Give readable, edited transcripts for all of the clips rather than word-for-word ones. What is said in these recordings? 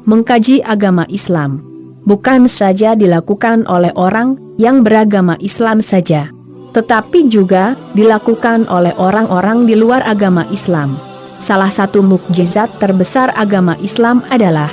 Mengkaji agama Islam bukan saja dilakukan oleh orang yang beragama Islam saja, tetapi juga dilakukan oleh orang-orang di luar agama Islam. Salah satu mukjizat terbesar agama Islam adalah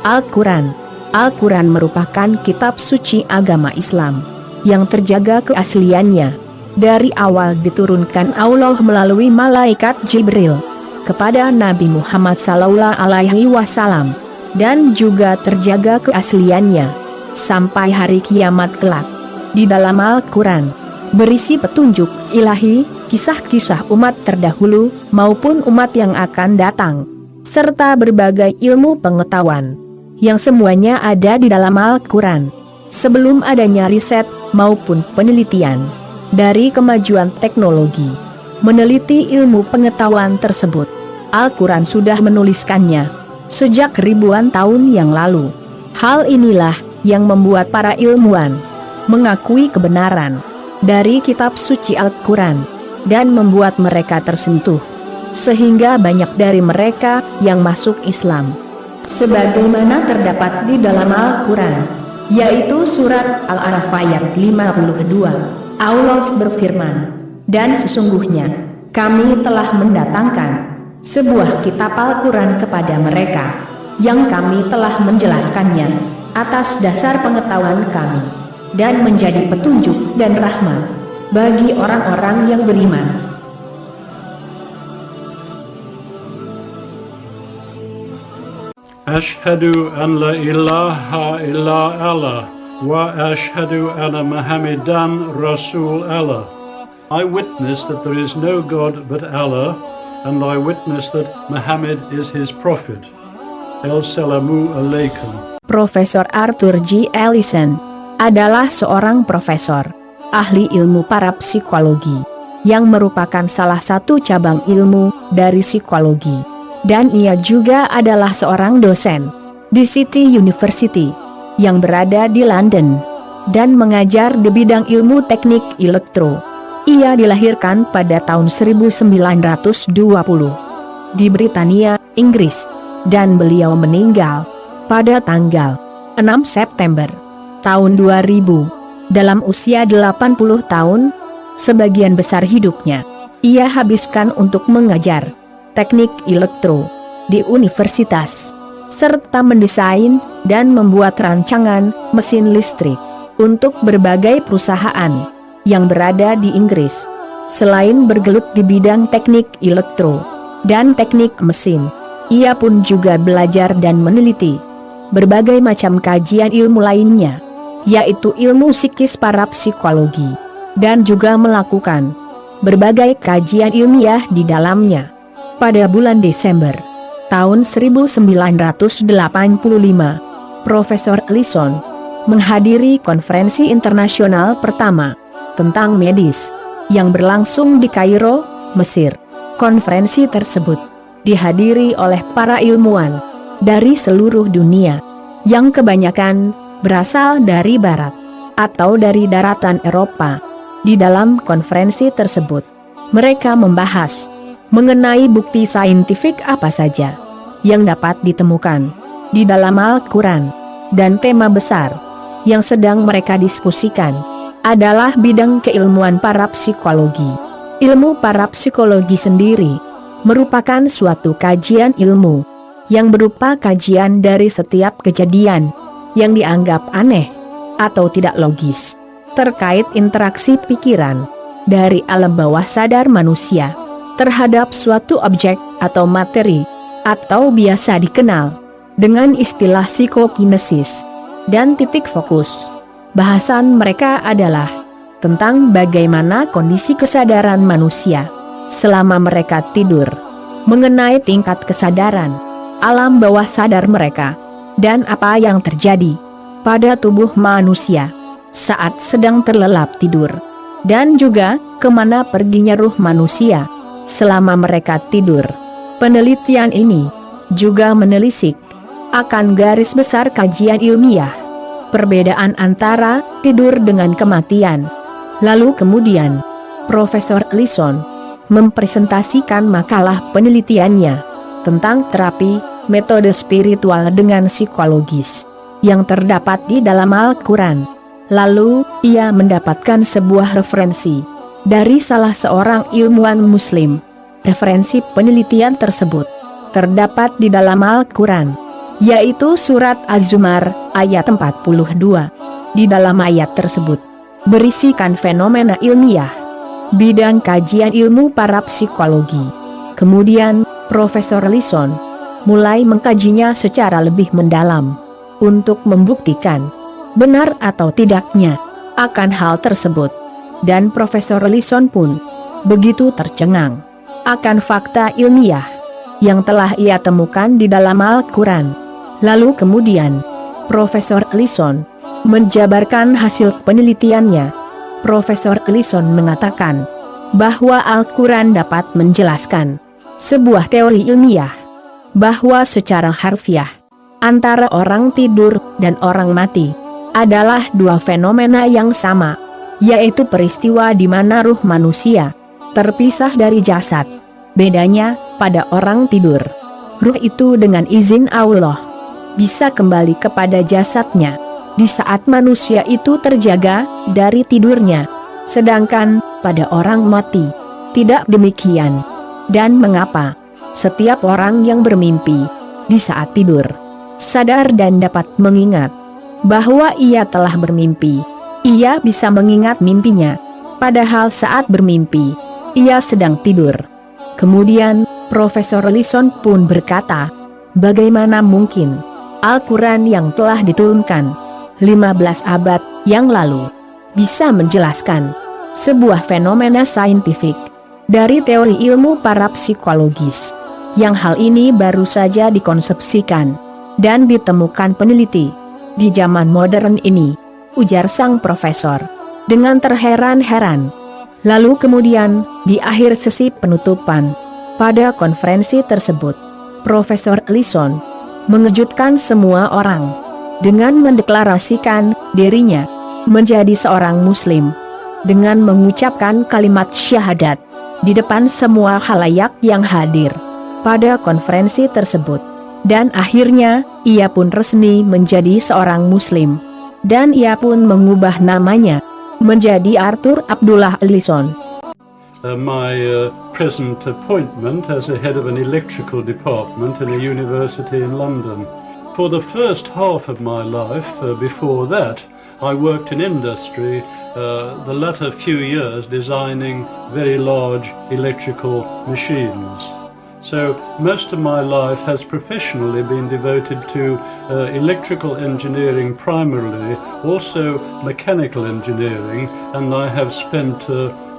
Al-Qur'an. Al-Qur'an merupakan kitab suci agama Islam yang terjaga keasliannya. Dari awal diturunkan Allah melalui malaikat Jibril kepada Nabi Muhammad SAW, dan juga terjaga keasliannya sampai hari kiamat kelak. Di dalam Al-Qur'an berisi petunjuk ilahi, kisah-kisah umat terdahulu maupun umat yang akan datang, serta berbagai ilmu pengetahuan yang semuanya ada di dalam Al-Qur'an. Sebelum adanya riset maupun penelitian dari kemajuan teknologi meneliti ilmu pengetahuan tersebut, Al-Qur'an sudah menuliskannya sejak ribuan tahun yang lalu. Hal inilah yang membuat para ilmuwan mengakui kebenaran dari kitab suci Al-Qur'an dan membuat mereka tersentuh, sehingga banyak dari mereka yang masuk Islam. Sebagaimana terdapat di dalam Al-Qur'an, yaitu surat Al-A'raf ayat 52, Allah berfirman, "Dan sesungguhnya kami telah mendatangkan sebuah kitab Al-Qur'an kepada mereka, yang kami telah menjelaskannya atas dasar pengetahuan kami, dan menjadi petunjuk dan rahmat bagi orang-orang yang beriman." Ashhadu an la ilaha illa Allah wa ashhadu anna Muhammadan Rasul Allah. I witness that there is no God but Allah, and I witness that Muhammad is his prophet. Assalamu alaikum. Profesor Arthur G. Ellison adalah seorang profesor, ahli ilmu parapsikologi, yang merupakan salah satu cabang ilmu dari psikologi. Dan ia juga adalah seorang dosen di City University yang berada di London dan mengajar di bidang ilmu teknik elektro. Ia dilahirkan pada tahun 1920 di Britania, Inggris, dan beliau meninggal pada tanggal 6 September tahun 2000 dalam usia 80 tahun. Sebagian besar hidupnya ia habiskan untuk mengajar teknik elektro di universitas, serta mendesain dan membuat rancangan mesin listrik untuk berbagai perusahaan yang berada di Inggris. Selain bergelut di bidang teknik elektro dan teknik mesin, ia pun juga belajar dan meneliti berbagai macam kajian ilmu lainnya, yaitu ilmu psikis parapsikologi, dan juga melakukan berbagai kajian ilmiah di dalamnya. Pada bulan Desember tahun 1985, Profesor Ellison menghadiri konferensi internasional pertama tentang medis yang berlangsung di Kairo, Mesir. Konferensi tersebut dihadiri oleh para ilmuwan dari seluruh dunia, yang kebanyakan berasal dari barat atau dari daratan Eropa. Di dalam konferensi tersebut, mereka membahas mengenai bukti saintifik apa saja yang dapat ditemukan di dalam Al-Qur'an, dan tema besar yang sedang mereka diskusikan adalah bidang keilmuan parapsikologi. Ilmu parapsikologi sendiri merupakan suatu kajian ilmu yang berupa kajian dari setiap kejadian yang dianggap aneh atau tidak logis terkait interaksi pikiran dari alam bawah sadar manusia terhadap suatu objek atau materi, atau biasa dikenal dengan istilah psikokinesis dan titik fokus. Bahasan mereka adalah tentang bagaimana kondisi kesadaran manusia selama mereka tidur, mengenai tingkat kesadaran alam bawah sadar mereka, dan apa yang terjadi pada tubuh manusia saat sedang terlelap tidur, dan juga kemana perginya ruh manusia selama mereka tidur. Penelitian ini juga menelisik akan garis besar kajian ilmiah, perbedaan antara tidur dengan kematian. Lalu kemudian, Profesor Ellison mempresentasikan makalah penelitiannya tentang terapi metode spiritual dengan psikologis yang terdapat di dalam Al-Qur'an. Lalu, ia mendapatkan sebuah referensi dari salah seorang ilmuwan muslim. Referensi penelitian tersebut terdapat di dalam Al-Qur'an, yaitu surat Az-Zumar ayat 42. Di dalam ayat tersebut berisikan fenomena ilmiah bidang kajian ilmu parapsikologi. Kemudian, Profesor Ellison mulai mengkajinya secara lebih mendalam untuk membuktikan benar atau tidaknya akan hal tersebut. Dan Profesor Ellison pun begitu tercengang akan fakta ilmiah yang telah ia temukan di dalam Al-Qur'an. Lalu kemudian, Profesor Ellison menjabarkan hasil penelitiannya. Profesor Ellison mengatakan bahwa Al-Qur'an dapat menjelaskan sebuah teori ilmiah bahwa secara harfiah antara orang tidur dan orang mati adalah dua fenomena yang sama, yaitu peristiwa di mana ruh manusia terpisah dari jasad. Bedanya, pada orang tidur, ruh itu dengan izin Allah bisa kembali kepada jasadnya di saat manusia itu terjaga dari tidurnya. Sedangkan pada orang mati, tidak demikian. Dan mengapa setiap orang yang bermimpi di saat tidur sadar dan dapat mengingat bahwa ia telah bermimpi, ia bisa mengingat mimpinya, padahal saat bermimpi ia sedang tidur. Kemudian Profesor Ellison pun berkata, bagaimana mungkin Al-Qur'an yang telah diturunkan 15 abad yang lalu bisa menjelaskan sebuah fenomena saintifik dari teori ilmu parapsikologis, yang hal ini baru saja dikonsepsikan dan ditemukan peneliti di zaman modern ini, ujar sang profesor dengan terheran-heran. Lalu kemudian, di akhir sesi penutupan pada konferensi tersebut, Profesor Ellison mengejutkan semua orang dengan mendeklarasikan dirinya menjadi seorang muslim dengan mengucapkan kalimat syahadat di depan semua khalayak yang hadir pada konferensi tersebut. Dan akhirnya, ia pun resmi menjadi seorang muslim, dan ia pun mengubah namanya menjadi Arthur Abdullah Ellison. My present appointment as a head of an electrical department in a university in London. For the first half of my life, before that, I worked in industry, the latter few years designing very large electrical machines. So most of my life has professionally been devoted to electrical engineering primarily, also mechanical engineering, and I have spent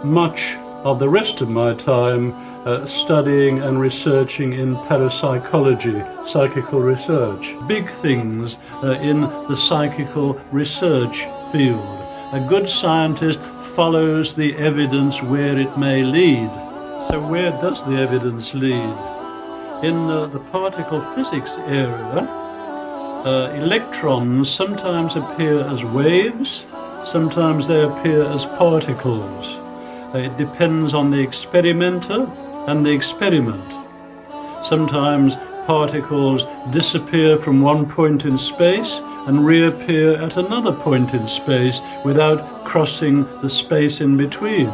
much of the rest of my time studying and researching in parapsikology, psychical research. Big things in the psychical research field. A good scientist follows the evidence where it may lead. So where does the evidence lead? In the particle physics area, electrons sometimes appear as waves, sometimes they appear as particles. It depends on the experimenter and the experiment. Sometimes particles disappear from one point in space and reappear at another point in space without crossing the space in between.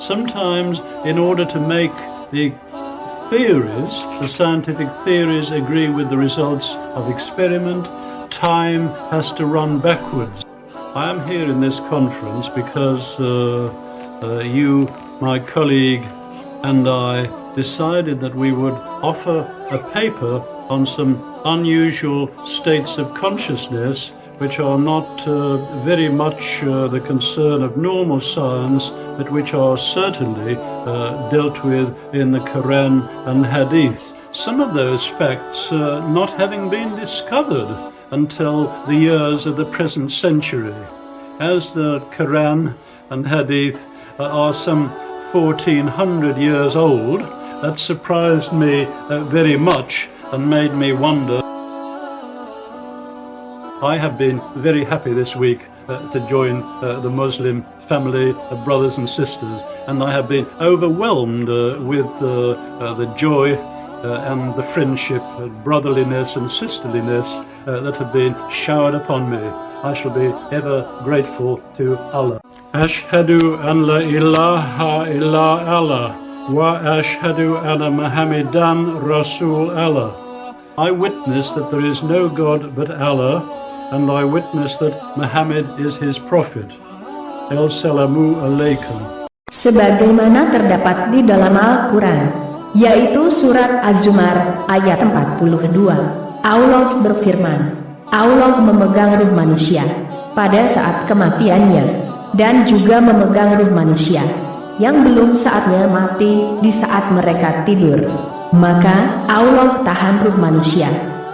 Sometimes, in order to make the theories, the scientific theories, agree with the results of experiment, time has to run backwards. I am here in this conference because you, my colleague, and I decided that we would offer a paper on some unusual states of consciousness which are not very much the concern of normal science, but which are certainly dealt with in the Karena and hadith. Some of those facts not having been discovered until the years of the present century. As the Karena and hadith are some 1400 years old, that surprised me very much and made me wonder. I have been very happy this week to join the Muslim family of brothers and sisters, and I have been overwhelmed with the joy and the friendship, brotherliness and sisterliness that have been showered upon me. I shall be ever grateful to Allah. Ashhadu an la ilaha illa Allah wa ashhadu anna Muhammadan Rasul Allah. I witness that there is no God but Allah, and I witness that Muhammad is his prophet. Assalamu alaikum. Sebagaimana terdapat di dalam Al-Qur'an, yaitu surat Az-Zumar ayat 42. Allah berfirman, Allah memegang ruh manusia pada saat kematiannya, dan juga memegang ruh manusia yang belum saatnya mati di saat mereka tidur. Maka Allah tahan ruh manusia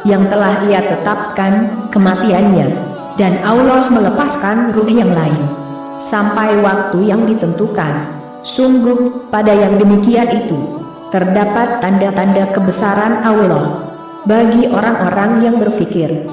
yang telah Ia tetapkan kematiannya, dan Allah melepaskan ruh yang lain sampai waktu yang ditentukan. Sungguh pada yang demikian itu terdapat tanda-tanda kebesaran Allah bagi orang-orang yang berfikir.